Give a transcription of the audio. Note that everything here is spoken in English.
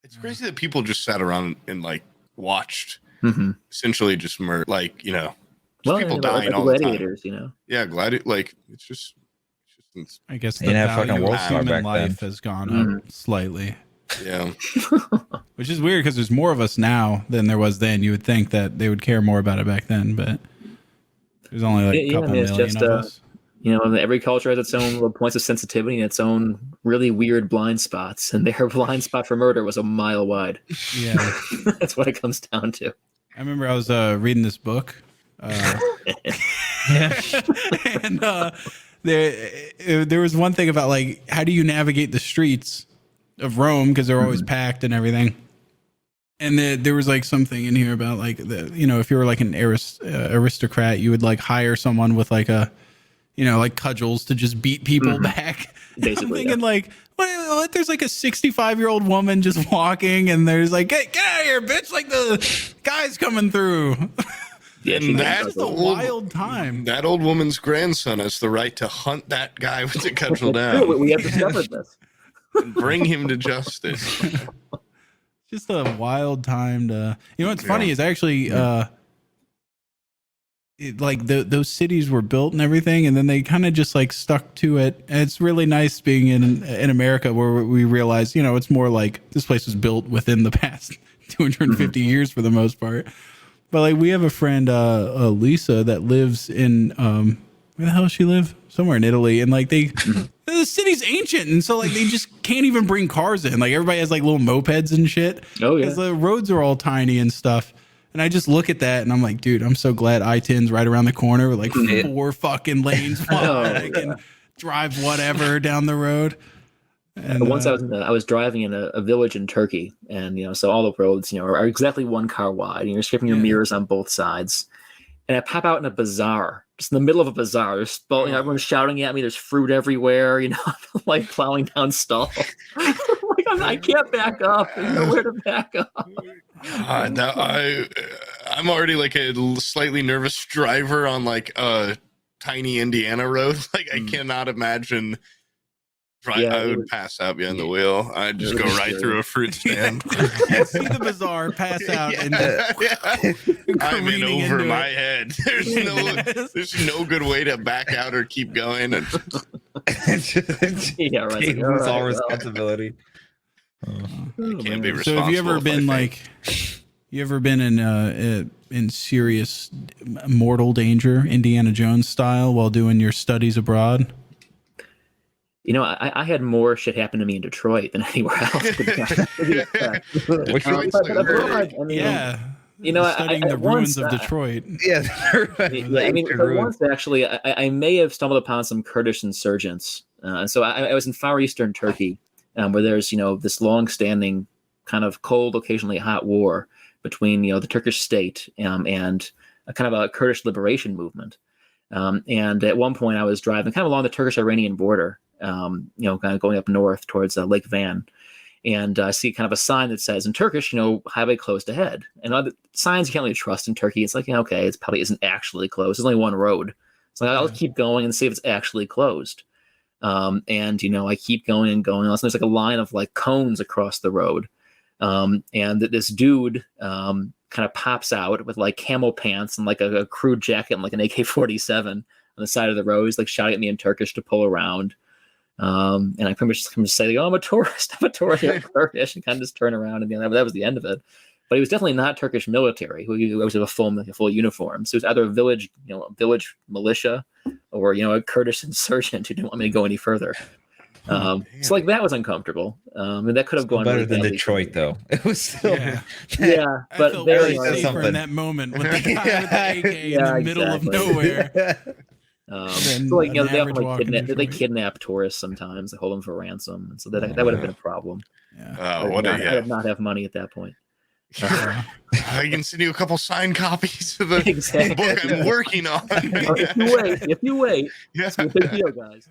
It's crazy that people just sat around and like watched, Mm-hmm. essentially just like Well, people like dying all the time. gladiators, Yeah, like it's just I guess They the didn't have fucking value of World Star human back life then. has gone up slightly. yeah. Which is weird because there's more of us now than there was then. You would think that they would care more about it back then, but there's only like a couple million of us. Every culture has its own little points of sensitivity and its own really weird blind spots, and their blind spot for murder was a mile wide. Yeah. That's what it comes down to. I remember I was reading this book. And there was one thing about like, how do you navigate the streets of Rome, because they're always packed and everything. And there was like something in here about like if you were like an aristocrat, you would like hire someone with like a like cudgels to just beat people back. Basically, I'm thinking like, what? There's like a 65-year-old woman just walking, and there's like, get out of here, bitch! Like the guy's coming through. Yeah, that's a wild time. That old woman's grandson has the right to hunt that guy with the cudgel down. We have discovered this. And bring him to justice. Just a wild time to. What's funny is actually. Those cities were built and everything, and then they kind of just like stuck to it. And it's really nice being in America, where we realize it's more like this place was built within the past 250 years for the most part. But like we have a friend, Lisa, that lives in where the hell does she live? Somewhere in Italy, and like the city's ancient, and so like they just can't even bring cars in. Like everybody has like little mopeds and shit. Oh yeah, because the roads are all tiny and stuff. And I just look at that and I'm like, dude, I'm so glad I-10's right around the corner with like 4 fucking lanes wide. I can drive whatever down the road. And once I was driving in a village in Turkey, and so all the roads are exactly 1 car wide, and you're skipping your mirrors on both sides. And I pop out in a bazaar, just in the middle of a bazaar. There's everyone's shouting at me. There's fruit everywhere. Like plowing down stalls. I can't back up. There's nowhere to back up. I'm already like a slightly nervous driver on like a tiny Indiana road. Like I cannot imagine. I would pass out behind the wheel. I'd just go right through a fruit stand. See the bazaar, pass out, and I'm in over my head. There's no good way to back out or keep going. Yeah, right. It's all responsibility. I can't be responsible. So have you ever been in serious mortal danger, Indiana Jones style, while doing your studies abroad? I had more shit happen to me in Detroit than anywhere else. Studying the ruins of Detroit. Once actually, I may have stumbled upon some Kurdish insurgents. And so I was in Far Eastern Turkey, where there's, this long-standing kind of cold, occasionally hot war between, the Turkish state and a kind of a Kurdish liberation movement. And at one point I was driving kind of along the Turkish-Iranian border, kind of going up north towards Lake Van. And I see kind of a sign that says in Turkish, highway closed ahead. And other signs you can't really trust in Turkey. It's like, okay, it probably isn't actually closed. There's only one road. So I'll keep going and see if it's actually closed. And I keep going and going. And there's like a line of like cones across the road. And this dude kind of pops out with like camo pants and like a crew jacket and like an AK-47 on the side of the road. He's like shouting at me in Turkish to pull around. And I pretty much just come to say, I'm a tourist, I'm Turkish, and kind of just turn around, and that was the end of it. But he was definitely not Turkish military, who was a full uniform. So it was either a village militia, or a Kurdish insurgent who didn't want me to go any further. So like that was uncomfortable. And that could have gone better really than badly. Detroit, though. It was still but felt very very safer in that moment with the guy with the AK in the middle of nowhere. So like, they kidnap tourists sometimes. They hold them for ransom, and so that would have been a problem. Yeah. I did not have money at that point. I can send you a couple signed copies of the book I'm working on. If you wait, it's a big deal, guys.